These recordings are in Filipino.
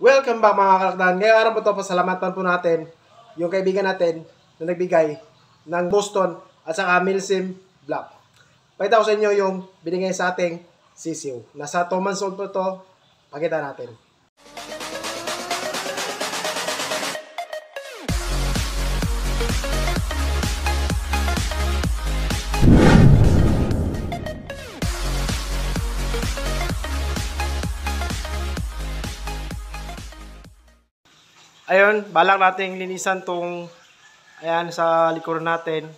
Welcome back mga kalakdan. Ngayong araw po ito, pasalamatan po natin yung kaibigan natin na nagbigay ng Boston at saka Milsim Black. Pakita ko sa inyo yung binigay sa ating sisiw. Nasa 2 months old po ito. Pakita natin. Ayun, balak nating linisan tong ayan sa likuran natin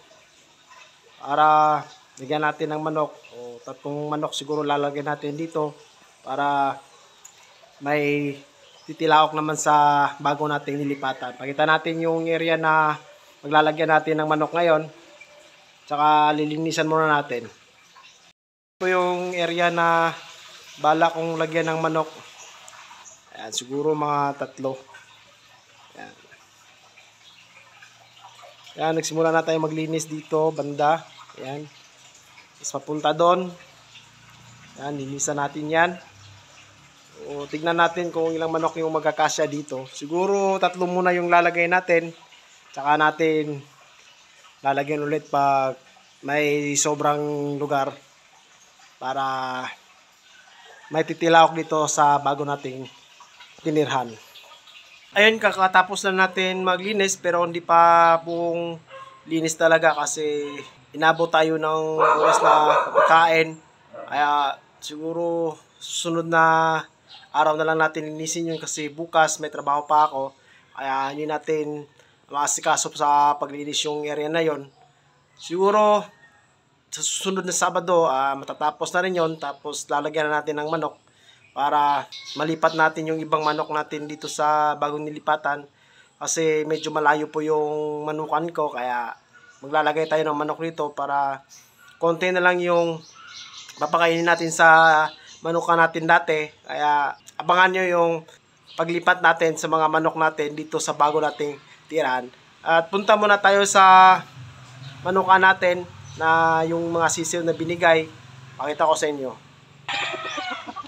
para lagyan natin ng manok o 3 manok siguro lalagyan natin dito para may titilaok naman sa bago nating nilipatan. Pakita natin yung area na maglalagyan natin ng manok ngayon, tsaka lilinisan muna natin. Ito yung area na balak kong lagyan ng manok. Ayan, siguro mga 3. Yan, nagsimula na tayo maglinis dito, banda. Yan. Is papunta doon. Yan, linisan natin yan. O, tignan natin kung ilang manok yung magkakasya dito. Siguro 3 muna yung lalagay natin. Tsaka natin lalagyan ulit pag may sobrang lugar para may titilaok dito sa bago nating tinirhan. Ayun, kakatapos na natin maglinis pero hindi pa buong linis talaga kasi inabot tayo ng oras na pagkain. Kaya siguro susunod na araw na lang natin linisin yun kasi bukas may trabaho pa ako. Kaya hindi natin maasikaso sa paglinis yung area na yon. Siguro sa susunod na Sabado matatapos na rin yon, tapos lalagyan na natin ng manok para malipat natin yung ibang manok natin dito sa bagong nilipatan kasi medyo malayo po yung manukan ko, kaya maglalagay tayo ng manok dito para konti na lang yung papakainin natin sa manukan natin dati. Kaya abangan nyo yung paglipat natin sa mga manok natin dito sa bago nating tirahan. At punta muna tayo sa manukan natin na yung mga sisiw na binigay. Pakita ko sa inyo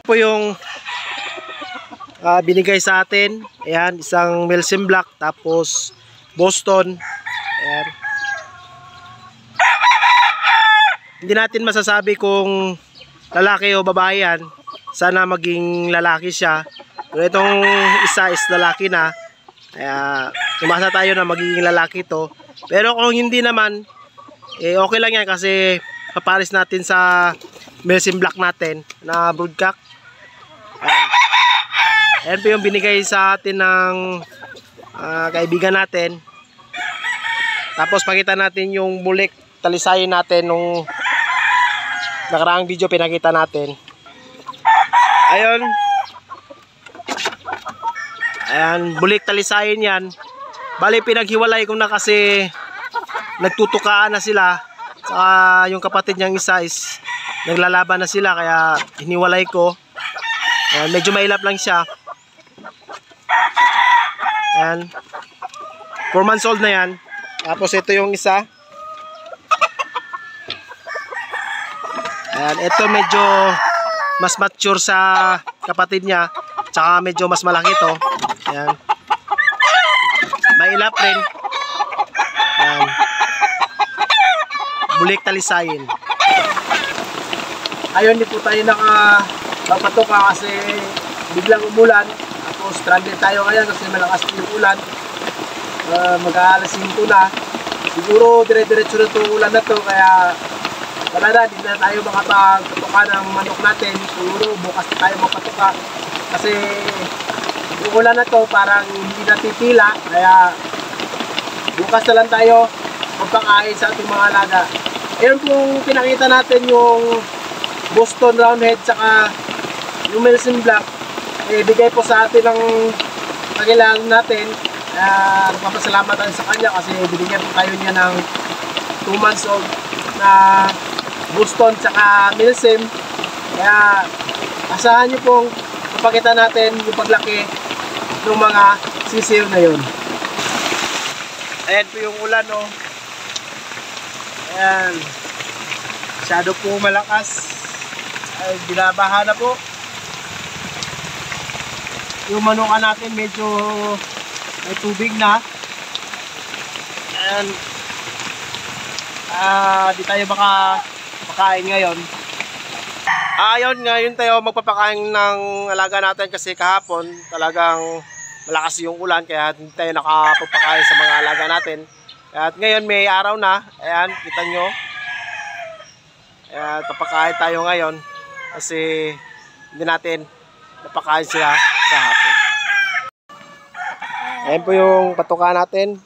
po yung binigay sa atin. Ayan, isang Milsim Black tapos Boston. Ayan. Hindi natin masasabi kung lalaki o babae yan. Sana maging lalaki siya. Pero itong isa is lalaki na. Kaya umasa tayo na magiging lalaki to. Pero kung hindi naman, okay lang yan kasi paparis natin sa Milsim Black natin na broodcock. Ayan po yung binigay sa atin ng kaibigan natin. Tapos pakita natin yung bulik talisayin natin nung nakaraang video pinakita natin. Ayun. Ayan, bulik talisayin yan. Bali pinaghiwalay ko na kasi nagtutukaan na sila. Saka yung kapatid niyang isa is naglalaban na sila kaya hiniwalay ko. Ayan, medyo mailap lang siya. Ayan. 4 months old na yan. Tapos ito yung isa. Ayan, ito medyo mas mature sa kapatid niya. Tsaka medyo mas malaki to. Ayan. Mailap rin. Ayan. Bulik talisayin. Ayun, di po tayo nakapatuka kasi biglang umulan. Tapos stranded tayo ngayon kasi malakas yung ulan. Mag-aalas 5 na. Siguro dire-diretso na itong ulan na to, kaya wala na, hindi na tayo makapagpatuka ng manok natin. Siguro bukas na tayo magpatuka kasi yung ulan na to parang hindi natitila, kaya bukas na lang tayo magpakain sa ating mga alaga. Ayun pong pinakita natin yung Boston Roundhead saka yung Milsim Black. Bigay po sa atin ng kakilala natin. Nagpapasalamatan sa kanya kasi binigyan po tayo niya ng 2 months old na Boston saka Milsim. Kaya asahan nyo pong ipakita natin yung paglaki ng mga sisiw na yun. Ayan po yung ulan, oh. Ayan. Masyado po malakas. Ay, binabaha na po. yung manukan natin medyo may tubig na. Ayan. Di tayo baka makain ngayon. Ayun, ngayon tayo magpapakain ng alaga natin kasi kahapon talagang malakas yung ulan kaya hindi tayo nakapagpakain sa mga alaga natin. At ngayon may araw na. Ayan, kita nyo. Ayan, papakain tayo ngayon kasi hindi natin napakain sila kahapon. Ayan po yung patuka natin.